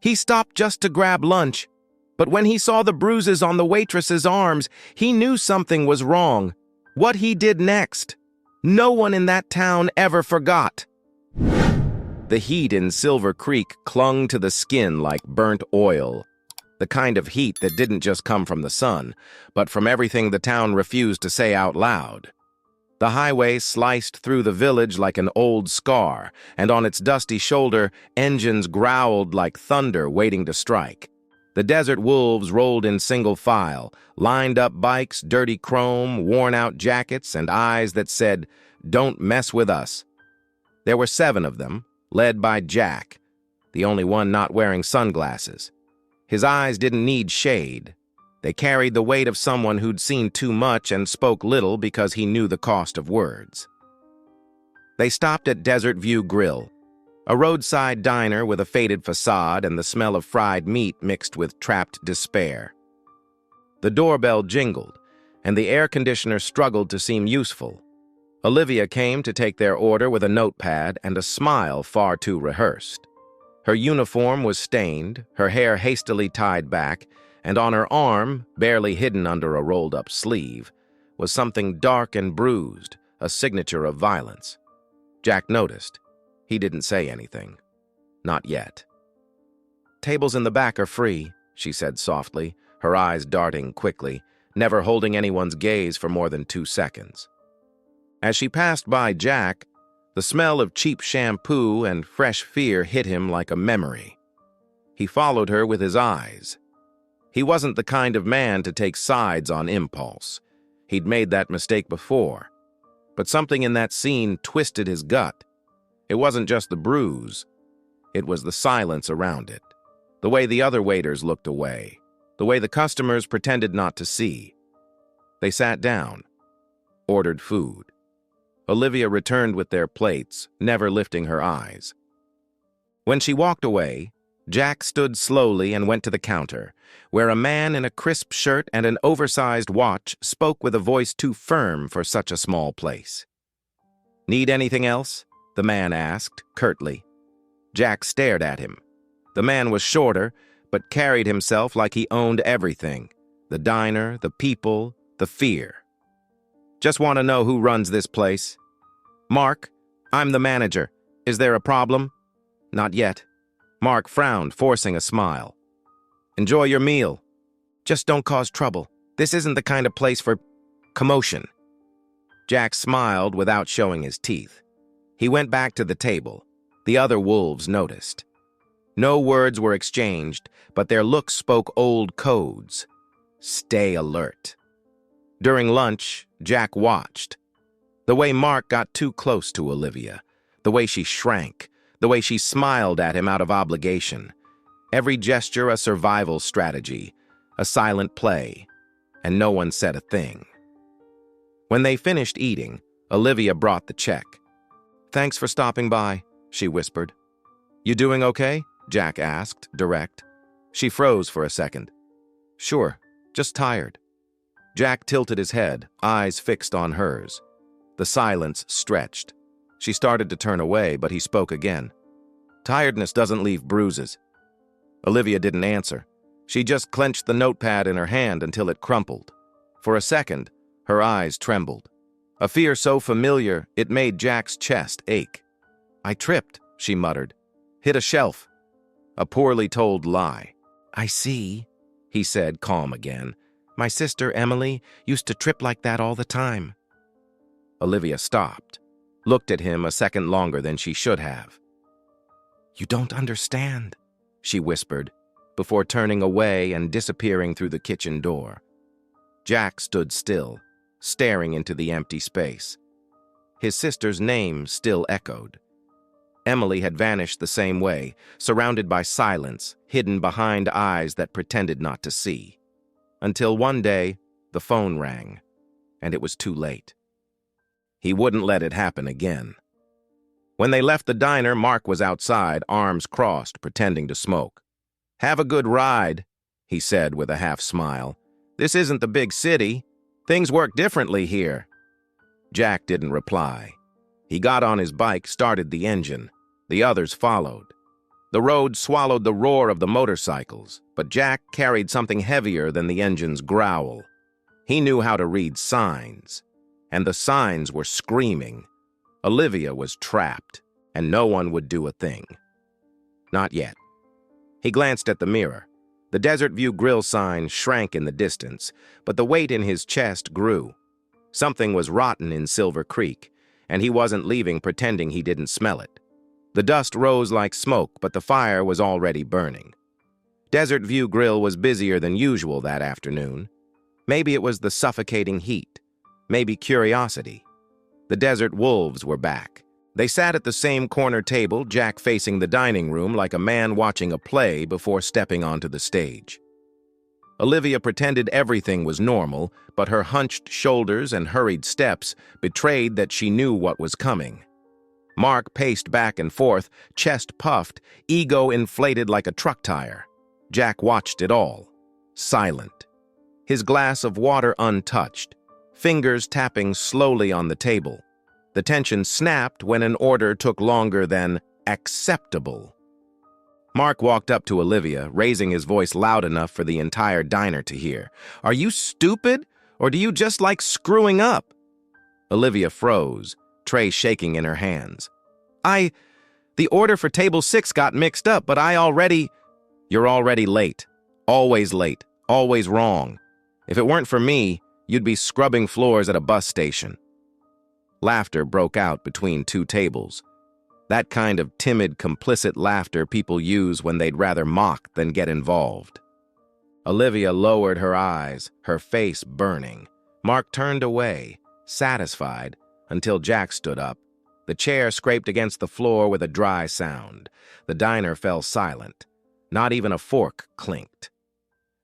He stopped just to grab lunch, but when he saw the bruises on the waitress's arms, he knew something was wrong. What he did next, no one in that town ever forgot. The heat in Silver Creek clung to the skin like burnt oil, the kind of heat that didn't just come from the sun, but from everything the town refused to say out loud. The highway sliced through the village like an old scar, and on its dusty shoulder, engines growled like thunder waiting to strike. The desert wolves rolled in single file, lined up bikes, dirty chrome, worn-out jackets, and eyes that said, "Don't mess with us." There were 7 of them, led by Jack, the only one not wearing sunglasses. His eyes didn't need shade. They carried the weight of someone who'd seen too much and spoke little because he knew the cost of words. They stopped at Desert View Grill, a roadside diner with a faded facade and the smell of fried meat mixed with trapped despair. The doorbell jingled, and the air conditioner struggled to seem useful. Olivia came to take their order with a notepad and a smile far too rehearsed. Her uniform was stained, her hair hastily tied back, and on her arm, barely hidden under a rolled-up sleeve, was something dark and bruised, a signature of violence. Jack noticed. He didn't say anything. Not yet. "Tables in the back are free," she said softly, her eyes darting quickly, never holding anyone's gaze for more than 2 seconds. As she passed by Jack, the smell of cheap shampoo and fresh fear hit him like a memory. He followed her with his eyes. He wasn't the kind of man to take sides on impulse. He'd made that mistake before. But something in that scene twisted his gut. It wasn't just the bruise. It was the silence around it. The way the other waiters looked away. The way the customers pretended not to see. They sat down, ordered food. Olivia returned with their plates, never lifting her eyes. When she walked away, Jack stood slowly and went to the counter, where a man in a crisp shirt and an oversized watch spoke with a voice too firm for such a small place. "Need anything else?" the man asked, curtly. Jack stared at him. The man was shorter, but carried himself like he owned everything: the diner, the people, the fear. "Just want to know who runs this place." "Mark, I'm the manager. Is there a problem?" "Not yet." Mark frowned, forcing a smile. "Enjoy your meal. Just don't cause trouble. This isn't the kind of place for commotion." Jack smiled without showing his teeth. He went back to the table. The other wolves noticed. No words were exchanged, but their looks spoke old codes. Stay alert. During lunch, Jack watched. The way Mark got too close to Olivia, the way she shrank, the way she smiled at him out of obligation. Every gesture a survival strategy, a silent play, and no one said a thing. When they finished eating, Olivia brought the check. "Thanks for stopping by," she whispered. "You doing okay?" Jack asked, direct. She froze for a second. "Sure, just tired." Jack tilted his head, eyes fixed on hers. The silence stretched. She started to turn away, but he spoke again. "Tiredness doesn't leave bruises." Olivia didn't answer. She just clenched the notepad in her hand until it crumpled. For a second, her eyes trembled. A fear so familiar, it made Jack's chest ache. "I tripped," she muttered. "Hit a shelf." A poorly told lie. "I see," he said, calm again. "My sister, Emily, used to trip like that all the time." Olivia stopped, looked at him a second longer than she should have. "You don't understand," she whispered, before turning away and disappearing through the kitchen door. Jack stood still, staring into the empty space. His sister's name still echoed. Emily had vanished the same way, surrounded by silence, hidden behind eyes that pretended not to see. Until one day, the phone rang, and it was too late. He wouldn't let it happen again. When they left the diner, Mark was outside, arms crossed, pretending to smoke. "Have a good ride," he said with a half-smile. "This isn't the big city. Things work differently here." Jack didn't reply. He got on his bike, started the engine. The others followed. The road swallowed the roar of the motorcycles, but Jack carried something heavier than the engine's growl. He knew how to read signs, and the signs were screaming. Olivia was trapped, and no one would do a thing. Not yet. He glanced at the mirror. The Desert View Grill sign shrank in the distance, but the weight in his chest grew. Something was rotten in Silver Creek, and he wasn't leaving pretending he didn't smell it. The dust rose like smoke, but the fire was already burning. Desert View Grill was busier than usual that afternoon. Maybe it was the suffocating heat. Maybe curiosity. The desert wolves were back. They sat at the same corner table, Jack facing the dining room like a man watching a play before stepping onto the stage. Olivia pretended everything was normal, but her hunched shoulders and hurried steps betrayed that she knew what was coming. Mark paced back and forth, chest puffed, ego inflated like a truck tire. Jack watched it all, silent. His glass of water untouched, fingers tapping slowly on the table. The tension snapped when an order took longer than acceptable. Mark walked up to Olivia, raising his voice loud enough for the entire diner to hear. "Are you stupid, or do you just like screwing up?" Olivia froze, tray shaking in her hands. The order for table 6 got mixed up, but You're already late. Always late. Always wrong. If it weren't for me, you'd be scrubbing floors at a bus station. Laughter broke out between two tables. That kind of timid, complicit laughter people use when they'd rather mock than get involved. Olivia lowered her eyes, her face burning. Mark turned away, satisfied, until Jack stood up. The chair scraped against the floor with a dry sound. The diner fell silent. Not even a fork clinked.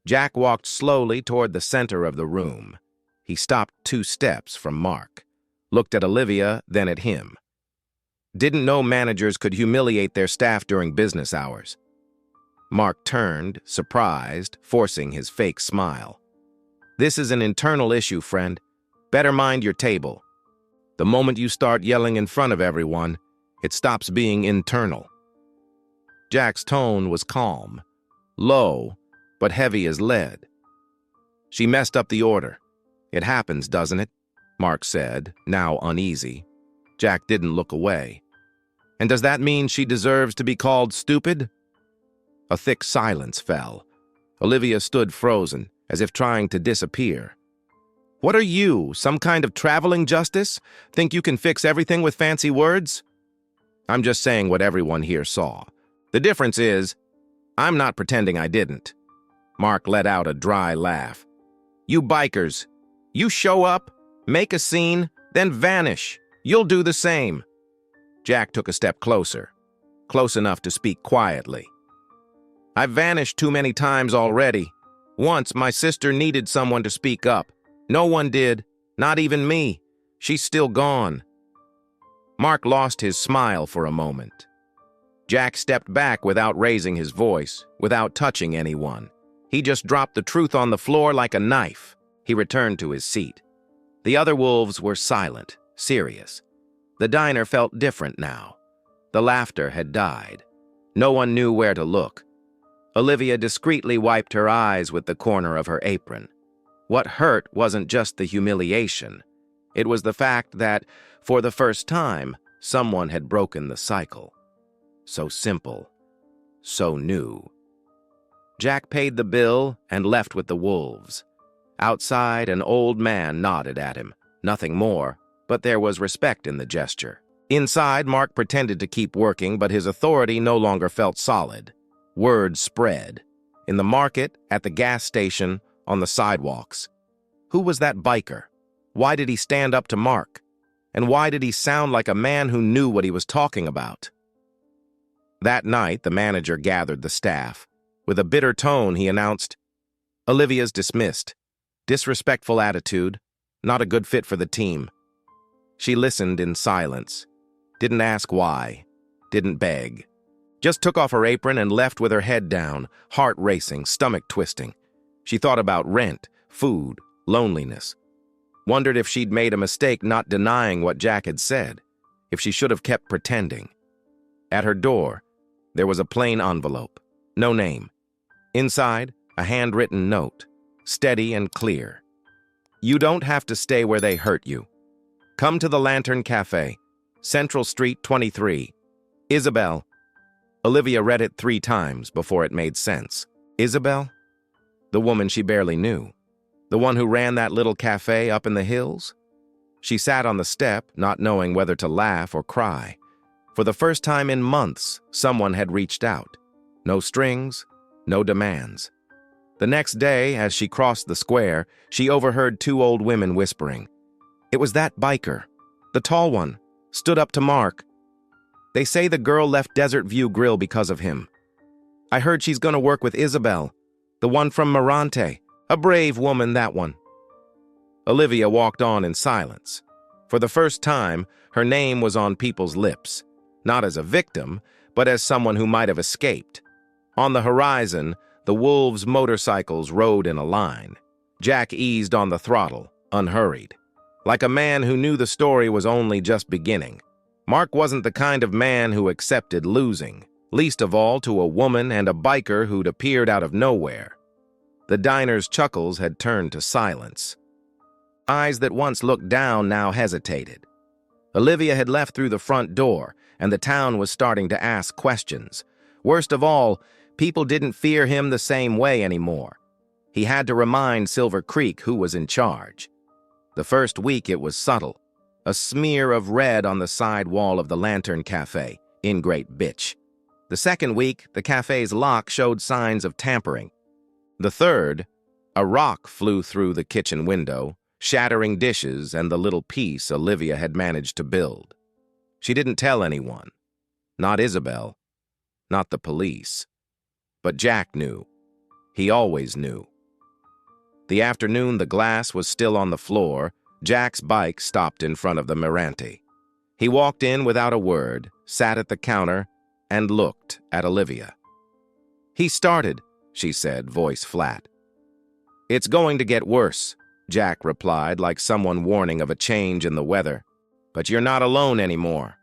Jack walked slowly toward the center of the room. He stopped 2 steps from Mark, looked at Olivia, then at him. Didn't know managers could humiliate their staff during business hours. Mark turned, surprised, forcing his fake smile. "This is an internal issue, friend. Better mind your table. The moment you start yelling in front of everyone, it stops being internal." Jack's tone was calm, low, but heavy as lead. "She messed up the order. It happens, doesn't it?" Mark said, now uneasy. Jack didn't look away. "And does that mean she deserves to be called stupid?" A thick silence fell. Olivia stood frozen, as if trying to disappear. "What are you, some kind of traveling justice? Think you can fix everything with fancy words?" "I'm just saying what everyone here saw. The difference is, I'm not pretending I didn't." Mark let out a dry laugh. "You bikers, you show up, make a scene, then vanish. You'll do the same." Jack took a step closer, close enough to speak quietly. "I've vanished too many times already. Once my sister needed someone to speak up. No one did, not even me. She's still gone." Mark lost his smile for a moment. Jack stepped back without raising his voice, without touching anyone. He just dropped the truth on the floor like a knife. He returned to his seat. The other wolves were silent, serious. The diner felt different now. The laughter had died. No one knew where to look. Olivia discreetly wiped her eyes with the corner of her apron. What hurt wasn't just the humiliation. It was the fact that, for the first time, someone had broken the cycle. So simple, so new. Jack paid the bill and left with the wolves. Outside, an old man nodded at him. Nothing more, but there was respect in the gesture. Inside, Mark pretended to keep working, but his authority no longer felt solid. Word spread. In the market, at the gas station, on the sidewalks. Who was that biker? Why did he stand up to Mark? And why did he sound like a man who knew what he was talking about? That night, the manager gathered the staff. With a bitter tone, he announced, "Olivia's dismissed. Disrespectful attitude. Not a good fit for the team." She listened in silence. Didn't ask why. Didn't beg. Just took off her apron and left with her head down, heart racing, stomach twisting. She thought about rent, food, loneliness. Wondered if she'd made a mistake not denying what Jack had said, if she should have kept pretending. At her door, There was a plain envelope. No name. Inside, a handwritten note. Steady and clear. You don't have to stay where they hurt you. Come to the Lantern Cafe, Central Street 23. Isabel. Olivia read it 3 times before it made sense. Isabel? The woman she barely knew. The one who ran that little cafe up in the hills? She sat on the step, not knowing whether to laugh or cry. For the first time in months, someone had reached out. No strings, no demands. The next day, as she crossed the square, she overheard 2 old women whispering. It was that biker, the tall one, stood up to Mark. They say the girl left Desert View Grill because of him. I heard she's gonna work with Isabel, the one from Morante. A brave woman, that one. Olivia walked on in silence. For the first time, her name was on people's lips, not as a victim, but as someone who might have escaped. On the horizon, the wolves' motorcycles rode in a line. Jack eased on the throttle, unhurried. Like a man who knew the story was only just beginning. Mark wasn't the kind of man who accepted losing, least of all to a woman and a biker who'd appeared out of nowhere. The diner's chuckles had turned to silence. Eyes that once looked down now hesitated. Olivia had left through the front door, and the town was starting to ask questions. Worst of all, people didn't fear him the same way anymore. He had to remind Silver Creek who was in charge. The first week it was subtle, a smear of red on the side wall of the Lantern Cafe, in Great Bitch. The second week, the cafe's lock showed signs of tampering. The third, a rock flew through the kitchen window, shattering dishes and the little piece Olivia had managed to build. She didn't tell anyone. Not Isabel. Not the police. But Jack knew. He always knew. The afternoon the glass was still on the floor, Jack's bike stopped in front of the Morante. He walked in without a word, sat at the counter, and looked at Olivia. He started, she said, voice flat. It's going to get worse, Jack replied, like someone warning of a change in the weather. But you're not alone anymore.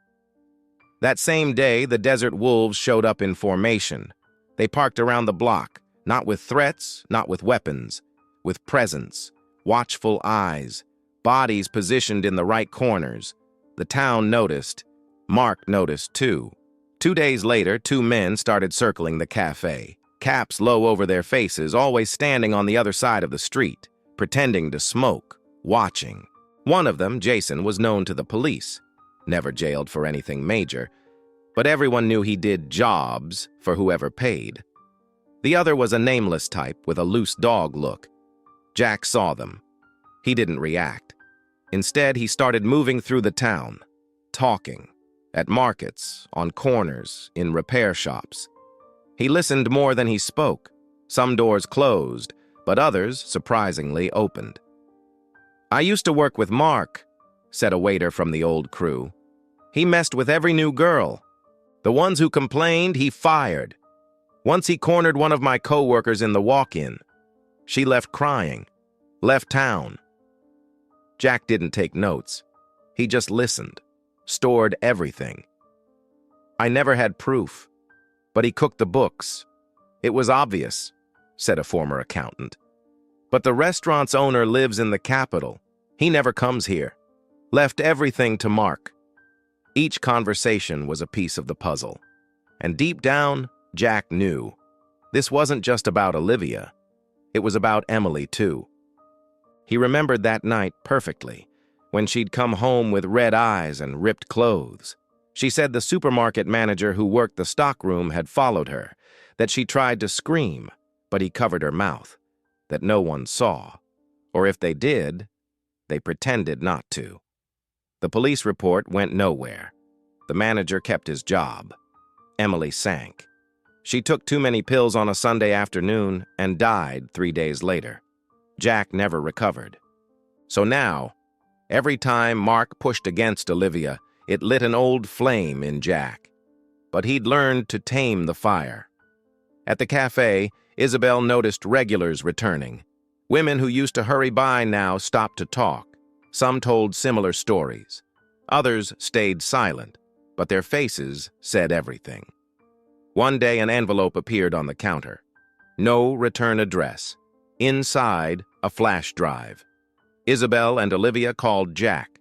That same day, the Desert Wolves showed up in formation. They parked around the block, not with threats, not with weapons, with presence, watchful eyes, bodies positioned in the right corners. The town noticed. Mark noticed, too. 2 days later, 2 men started circling the cafe, caps low over their faces, always standing on the other side of the street, pretending to smoke, watching. One of them, Jason, was known to the police, never jailed for anything major, but everyone knew he did jobs for whoever paid. The other was a nameless type with a loose dog look. Jack saw them. He didn't react. Instead, he started moving through the town, talking, at markets, on corners, in repair shops. He listened more than he spoke. Some doors closed, but others, surprisingly, opened. I used to work with Mark, said a waiter from the old crew. He messed with every new girl. The ones who complained, he fired. Once he cornered one of my co-workers in the walk-in. She left crying, left town. Jack didn't take notes. He just listened, stored everything. I never had proof, but he cooked the books. It was obvious, said a former accountant. But the restaurant's owner lives in the capital. He never comes here. Left everything to Mark. Each conversation was a piece of the puzzle. And deep down, Jack knew. This wasn't just about Olivia. It was about Emily, too. He remembered that night perfectly, when she'd come home with red eyes and ripped clothes. She said the supermarket manager who worked the stockroom had followed her, that she tried to scream, but he covered her mouth, that no one saw, or if they did, they pretended not to. The police report went nowhere. The manager kept his job. Emily sank. She took too many pills on a Sunday afternoon and died 3 days later. Jack never recovered. So now, every time Mark pushed against Olivia, it lit an old flame in Jack. But he'd learned to tame the fire. At the cafe, Isabel noticed regulars returning. Women who used to hurry by now stopped to talk. Some told similar stories. Others stayed silent, but their faces said everything. One day, an envelope appeared on the counter. No return address. Inside, a flash drive. Isabel and Olivia called Jack.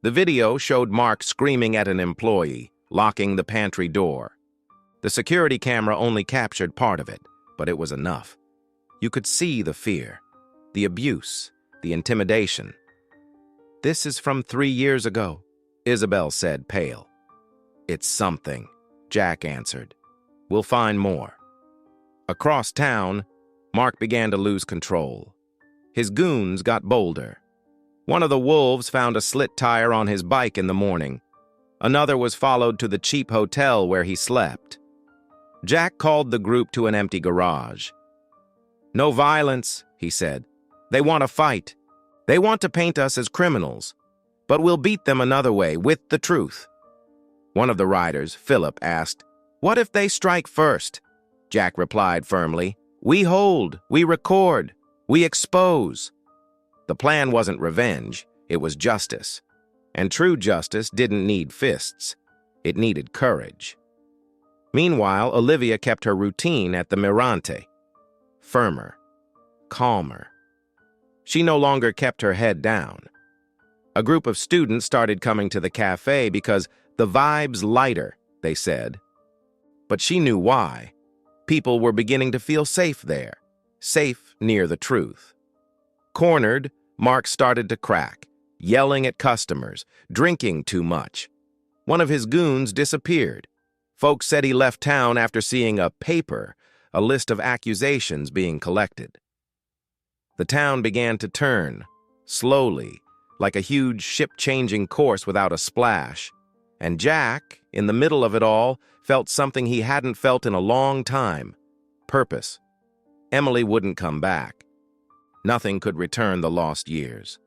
The video showed Mark screaming at an employee, locking the pantry door. The security camera only captured part of it, but it was enough. You could see the fear, the abuse, the intimidation. "This is from 3 years ago," Isabel said, pale. "It's something," Jack answered. "We'll find more." Across town, Mark began to lose control. His goons got bolder. One of the wolves found a slit tire on his bike in the morning. Another was followed to the cheap hotel where he slept. Jack called the group to an empty garage. "No violence," he said. "They want to fight. They want to paint us as criminals. But we'll beat them another way, with the truth." One of the riders, Philip, asked, "What if they strike first?" Jack replied firmly, "We hold, we record, we expose." The plan wasn't revenge, it was justice. And true justice didn't need fists. It needed courage. Meanwhile, Olivia kept her routine at the Mirante. Firmer, calmer. She no longer kept her head down. A group of students started coming to the cafe because the vibe's lighter, they said. But she knew why. People were beginning to feel safe there, safe near the truth. Cornered, Mark started to crack, yelling at customers, drinking too much. One of his goons disappeared. Folks said he left town after seeing a paper, a list of accusations being collected. The town began to turn, slowly, like a huge ship changing course without a splash. And Jack, in the middle of it all, felt something he hadn't felt in a long time: purpose. Emily wouldn't come back. Nothing could return the lost years.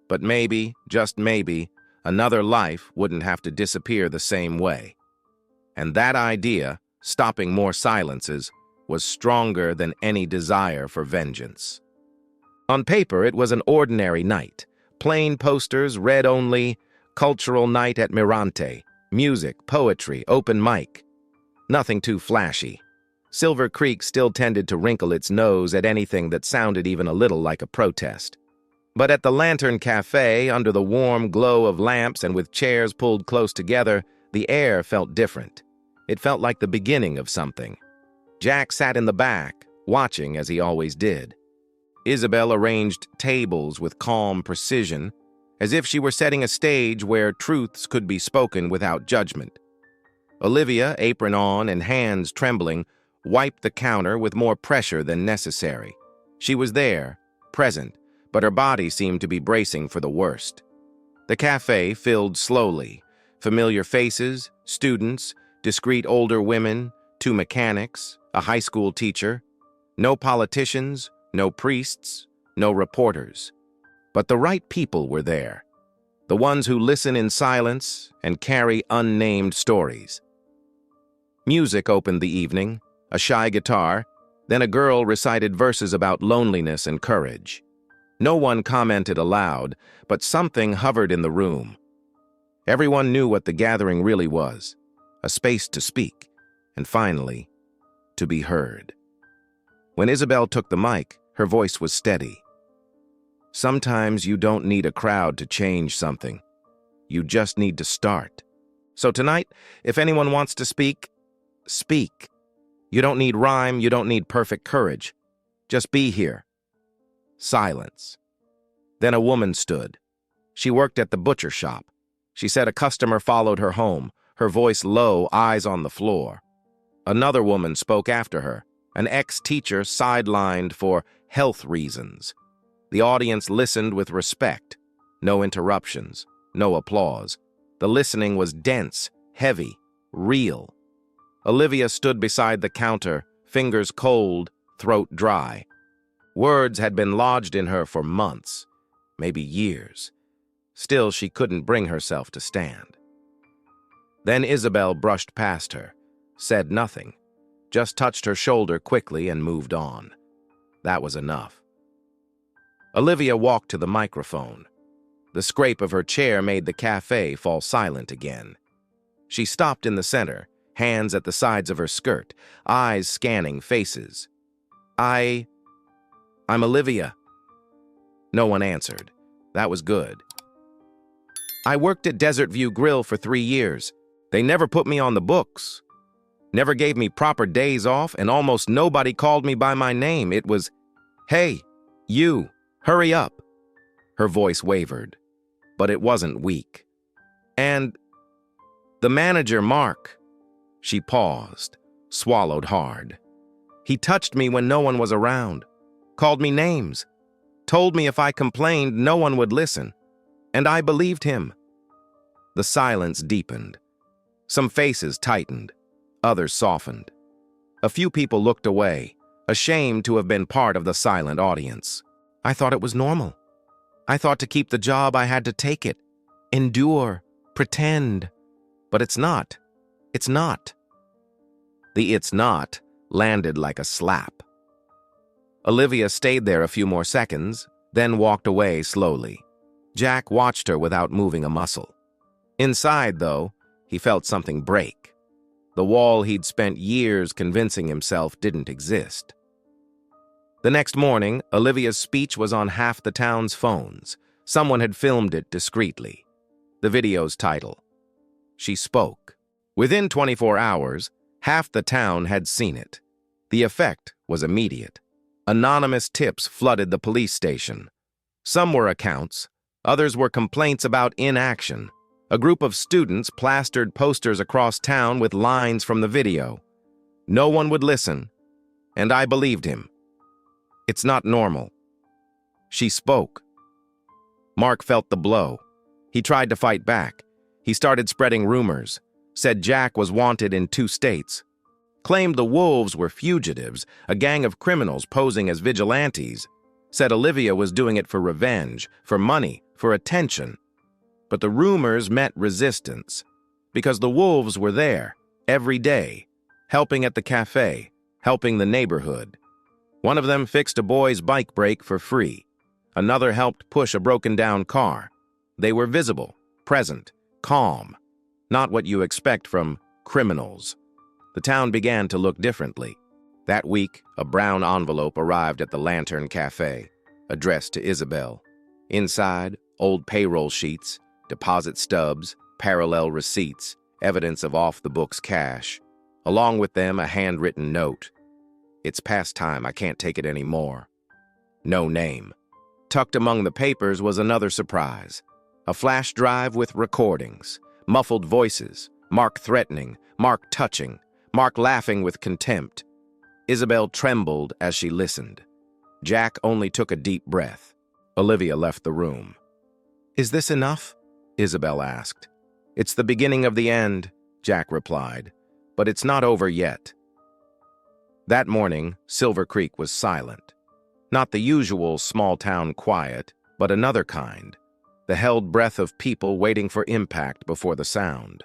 But maybe, just maybe, another life wouldn't have to disappear the same way. And that idea, stopping more silences, was stronger than any desire for vengeance. On paper, it was an ordinary night. Plain posters, read only, cultural night at Mirante, music, poetry, open mic. Nothing too flashy. Silver Creek still tended to wrinkle its nose at anything that sounded even a little like a protest. But at the Lantern Cafe, under the warm glow of lamps and with chairs pulled close together, the air felt different. It felt like the beginning of something. Jack sat in the back, watching as he always did. Isabel arranged tables with calm precision, as if she were setting a stage where truths could be spoken without judgment. Olivia, apron on and hands trembling, wiped the counter with more pressure than necessary. She was there, present, but her body seemed to be bracing for the worst. The cafe filled slowly. Familiar faces, students, discreet older women, 2 mechanics, a high school teacher. No politicians, no priests, no reporters. But the right people were there. The ones who listen in silence and carry unnamed stories. Music opened the evening, a shy guitar, then a girl recited verses about loneliness and courage. No one commented aloud, but something hovered in the room. Everyone knew what the gathering really was: a space to speak, and finally, to be heard. When Isabel took the mic, her voice was steady. Sometimes you don't need a crowd to change something. You just need to start. So tonight, if anyone wants to speak, speak. You don't need rhyme, you don't need perfect courage. Just be here. Silence. Then a woman stood. She worked at the butcher shop. She said a customer followed her home, her voice low, eyes on the floor. Another woman spoke after her, an ex-teacher sidelined for health reasons. The audience listened with respect. No interruptions, no applause. The listening was dense, heavy, real. Olivia stood beside the counter, fingers cold, throat dry. Words had been lodged in her for months, maybe years. Still, she couldn't bring herself to stand. Then Isabel brushed past her, said nothing, just touched her shoulder quickly and moved on. That was enough. Olivia walked to the microphone. The scrape of her chair made the cafe fall silent again. She stopped in the center, hands at the sides of her skirt, eyes scanning faces. I'm Olivia." No one answered. That was good. "I worked at Desert View Grill for 3 years. They never put me on the books. Never gave me proper days off, and almost nobody called me by my name. It was, 'Hey, you, hurry up.'" Her voice wavered, but it wasn't weak. "And the manager, Mark." She paused, swallowed hard. "He touched me when no one was around, called me names, told me if I complained, no one would listen. And I believed him." The silence deepened. Some faces tightened, others softened. A few people looked away, ashamed to have been part of the silent audience. "I thought it was normal. I thought to keep the job I had to take it, endure, pretend. But it's not. It's not." The "it's not" landed like a slap. Olivia stayed there a few more seconds, then walked away slowly. Jack watched her without moving a muscle. Inside, though, he felt something break. The wall he'd spent years convincing himself didn't exist. The next morning, Olivia's speech was on half the town's phones. Someone had filmed it discreetly. The video's title: "She Spoke." Within 24 hours, half the town had seen it. The effect was immediate. Anonymous tips flooded the police station. Some were accounts, others were complaints about inaction. A group of students plastered posters across town with lines from the video. No one would listen, and I believed him. It's not normal. She spoke. Mark felt the blow. He tried to fight back. He started spreading rumors, said Jack was wanted in 2 states, claimed the Wolves were fugitives, a gang of criminals posing as vigilantes, said Olivia was doing it for revenge, for money, for attention. But the rumors met resistance, because the Wolves were there, every day, helping at the cafe, helping the neighborhood. One of them fixed a boy's bike brake for free. Another helped push a broken-down car. They were visible, present, calm, not what you expect from criminals. The town began to look differently. That week, a brown envelope arrived at the Lantern Cafe, addressed to Isabel. Inside, old payroll sheets, deposit stubs, parallel receipts, evidence of off-the-books cash. Along with them, a handwritten note. "It's past time, I can't take it anymore." No name. Tucked among the papers was another surprise. A flash drive with recordings, muffled voices, Mark threatening, Mark touching, Mark laughing with contempt. Isabel trembled as she listened. Jack only took a deep breath. Olivia left the room. "Is this enough?" Isabel asked. "It's the beginning of the end," Jack replied, "but it's not over yet." That morning, Silver Creek was silent. Not the usual small-town quiet, but another kind. The held breath of people waiting for impact before the sound.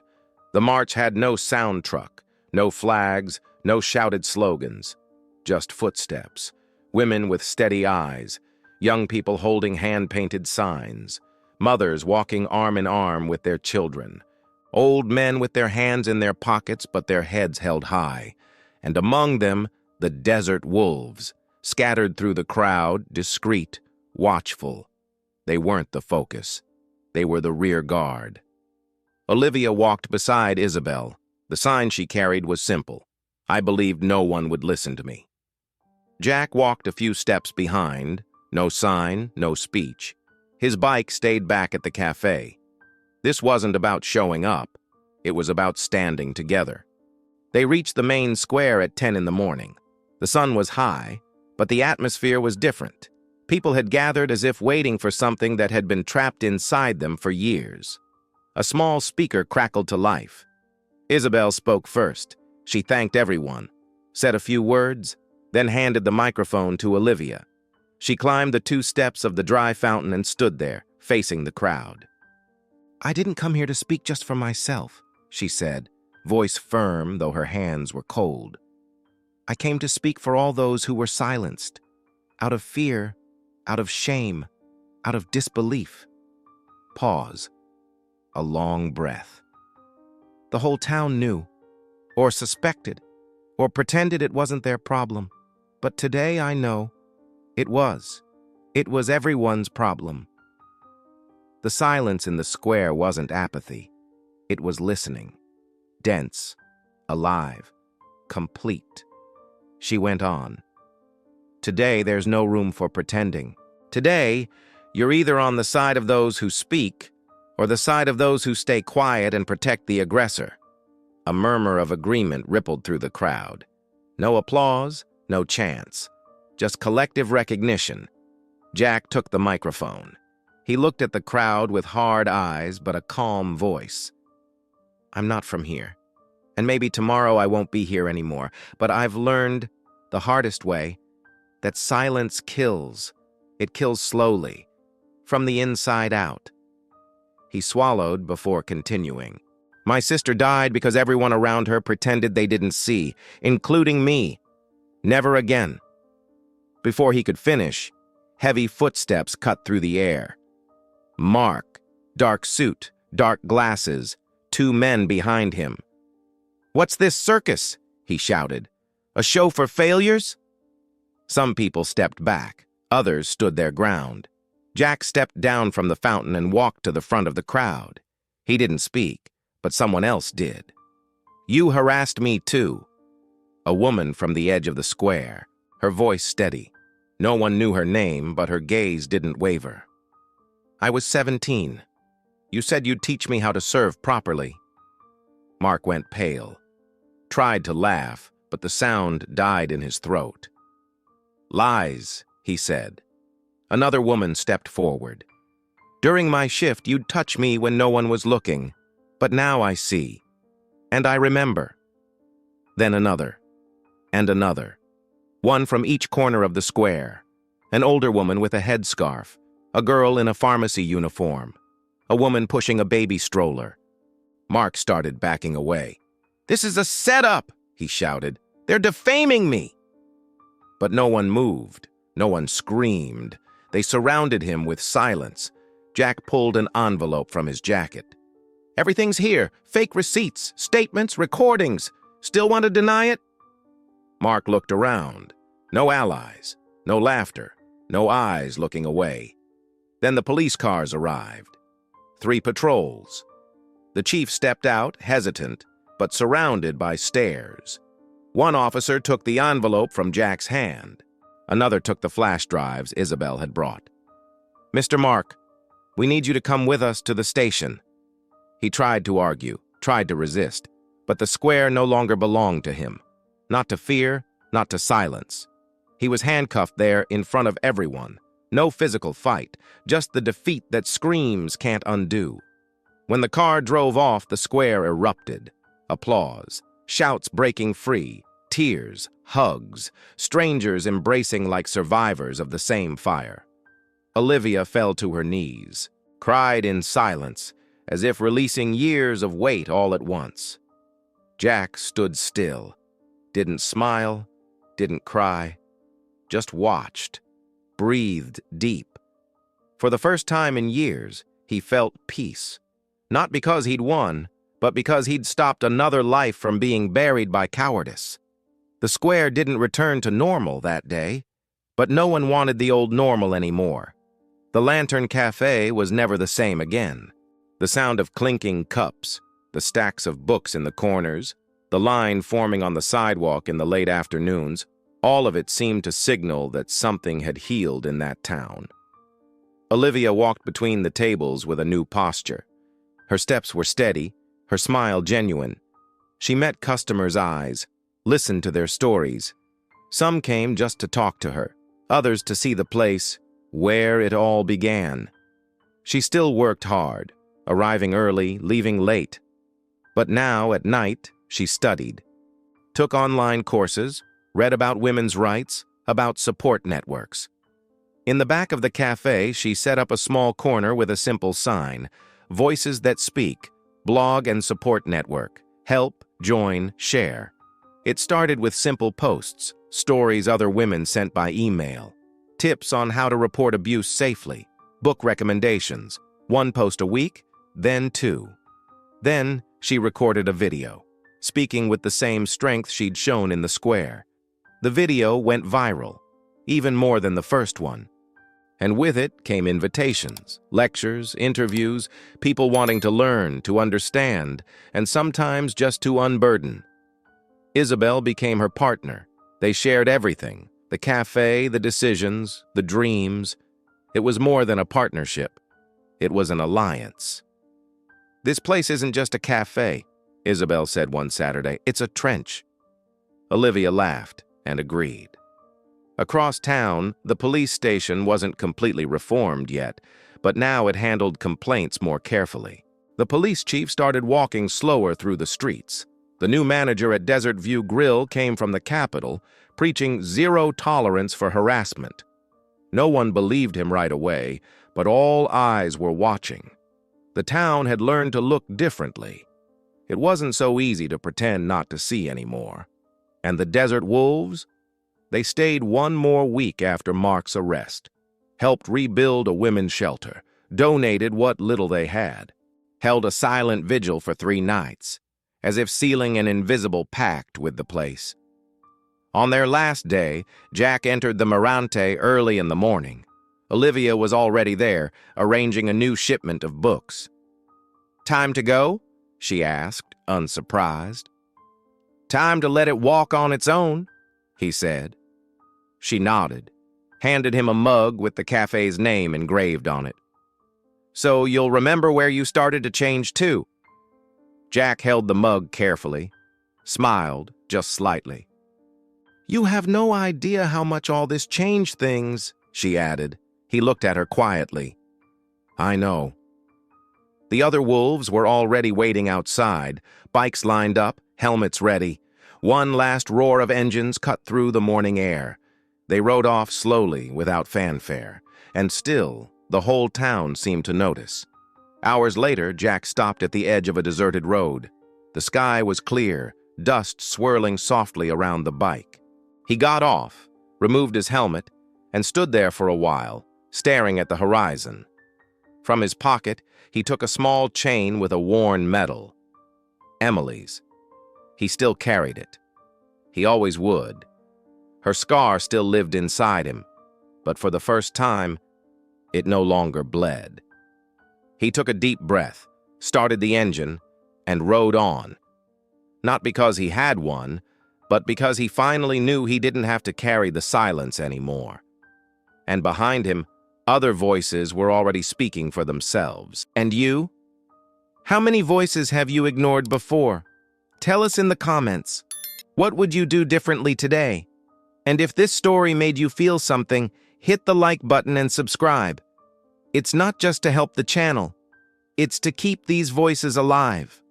The march had no sound truck, no flags, no shouted slogans. Just footsteps, women with steady eyes, young people holding hand-painted signs, mothers walking arm in arm with their children, old men with their hands in their pockets but their heads held high, and among them, the desert wolves, scattered through the crowd, discreet, watchful. They weren't the focus. They were the rear guard. Olivia walked beside Isabel. The sign she carried was simple. I believed no one would listen to me. Jack walked a few steps behind. No sign, no speech. His bike stayed back at the cafe. This wasn't about showing up. It was about standing together. They reached the main square at 10 in the morning. The sun was high, but the atmosphere was different. People had gathered as if waiting for something that had been trapped inside them for years. A small speaker crackled to life. Isabel spoke first. She thanked everyone, said a few words, then handed the microphone to Olivia. She climbed the 2 steps of the dry fountain and stood there, facing the crowd. "I didn't come here to speak just for myself," she said, voice firm though her hands were cold. "I came to speak for all those who were silenced, out of fear, out of shame, out of disbelief." Pause. A long breath. The whole town knew. or suspected, or pretended it wasn't their problem. But today I know it was. It was everyone's problem. The silence in the square wasn't apathy. It was listening. Dense, alive, complete. She went on. Today, there's no room for pretending. Today, you're either on the side of those who speak or the side of those who stay quiet and protect the aggressor. A murmur of agreement rippled through the crowd. No applause, no chants, just collective recognition. Jack took the microphone. He looked at the crowd with hard eyes but a calm voice. I'm not from here, and maybe tomorrow I won't be here anymore, but I've learned, the hardest way, that silence kills. It kills slowly, from the inside out. He swallowed before continuing. My sister died because everyone around her pretended they didn't see, including me. Never again. Before he could finish, heavy footsteps cut through the air. Mark, dark suit, dark glasses, 2 men behind him. What's this circus? He shouted. A show for failures? Some people stepped back. Others stood their ground. Jack stepped down from the fountain and walked to the front of the crowd. He didn't speak, but someone else did. You harassed me too. A woman from the edge of the square, her voice steady. No one knew her name, but her gaze didn't waver. I was 17. You said you'd teach me how to serve properly. Mark went pale. Tried to laugh, but the sound died in his throat. Lies, he said. Another woman stepped forward. During my shift, you'd touch me when no one was looking, but now I see. And I remember. Then another. And another. One from each corner of the square. An older woman with a headscarf. A girl in a pharmacy uniform. A woman pushing a baby stroller. Mark started backing away. This is a setup, he shouted. They're defaming me. But no one moved. No one screamed. They surrounded him with silence. Jack pulled an envelope from his jacket. Everything's here. Fake receipts, statements, recordings. Still want to deny it? Mark looked around. No allies. No laughter. No eyes looking away. Then the police cars arrived. 3 patrols. The chief stepped out, hesitant, but surrounded by stares. One officer took the envelope from Jack's hand. Another took the flash drives Isabel had brought. Mr. Mark, we need you to come with us to the station. He tried to argue, tried to resist, but the square no longer belonged to him. Not to fear, not to silence. He was handcuffed there in front of everyone. No physical fight, just the defeat that screams can't undo. When the car drove off, the square erupted. Applause, shouts breaking free, tears, hugs, strangers embracing like survivors of the same fire. Olivia fell to her knees, cried in silence, as if releasing years of weight all at once. Jack stood still, didn't smile, didn't cry, just watched, breathed deep. For the first time in years, he felt peace. Not because he'd won, but because he'd stopped another life from being buried by cowardice. The square didn't return to normal that day, but no one wanted the old normal anymore. The Lantern Cafe was never the same again. The sound of clinking cups, the stacks of books in the corners, the line forming on the sidewalk in the late afternoons, all of it seemed to signal that something had healed in that town. Olivia walked between the tables with a new posture. Her steps were steady, her smile genuine. She met customers' eyes, listened to their stories. Some came just to talk to her, others to see the place where it all began. She still worked hard, arriving early, leaving late. But now, at night, she studied, took online courses, read about women's rights, about support networks. In the back of the cafe, she set up a small corner with a simple sign, Voices That Speak, Blog and Support Network, Help, Join, Share. It started with simple posts, stories other women sent by email, tips on how to report abuse safely, book recommendations, 1 post a week, then 2. Then she recorded a video, speaking with the same strength she'd shown in the square. The video went viral, even more than the first one. And with it came invitations, lectures, interviews, people wanting to learn, to understand, and sometimes just to unburden. Isabel became her partner. They shared everything, the cafe, the decisions, the dreams. It was more than a partnership. It was an alliance. "This place isn't just a cafe," Isabel said one Saturday. "It's a trench." Olivia laughed and agreed. Across town, the police station wasn't completely reformed yet, but now it handled complaints more carefully. The police chief started walking slower through the streets. The new manager at Desert View Grill came from the capital, preaching zero tolerance for harassment. No one believed him right away, but all eyes were watching. The town had learned to look differently. It wasn't so easy to pretend not to see anymore. And the Desert Wolves? They stayed one more week after Mark's arrest, helped rebuild a women's shelter, donated what little they had, held a silent vigil for 3 nights, as if sealing an invisible pact with the place. On their last day, Jack entered the Mirante early in the morning. Olivia was already there, arranging a new shipment of books. "Time to go?" she asked, unsurprised. "Time to let it walk on its own," he said. She nodded, handed him a mug with the cafe's name engraved on it. "So you'll remember where you started to change too?" Jack held the mug carefully, smiled just slightly. "You have no idea how much all this changed things," she added. He looked at her quietly. "I know." The other wolves were already waiting outside, bikes lined up, helmets ready. One last roar of engines cut through the morning air. They rode off slowly, without fanfare, and still, the whole town seemed to notice. Hours later, Jack stopped at the edge of a deserted road. The sky was clear, dust swirling softly around the bike. He got off, removed his helmet, and stood there for a while, staring at the horizon. From his pocket, he took a small chain with a worn medal. Emily's. He still carried it. He always would. Her scar still lived inside him, but for the first time, it no longer bled. He took a deep breath, started the engine, and rode on. Not because he had one, but because he finally knew he didn't have to carry the silence anymore. And behind him, other voices were already speaking for themselves. "And you? How many voices have you ignored before? Tell us in the comments. What would you do differently today? And if this story made you feel something, hit the like button and subscribe. It's not just to help the channel. It's to keep these voices alive.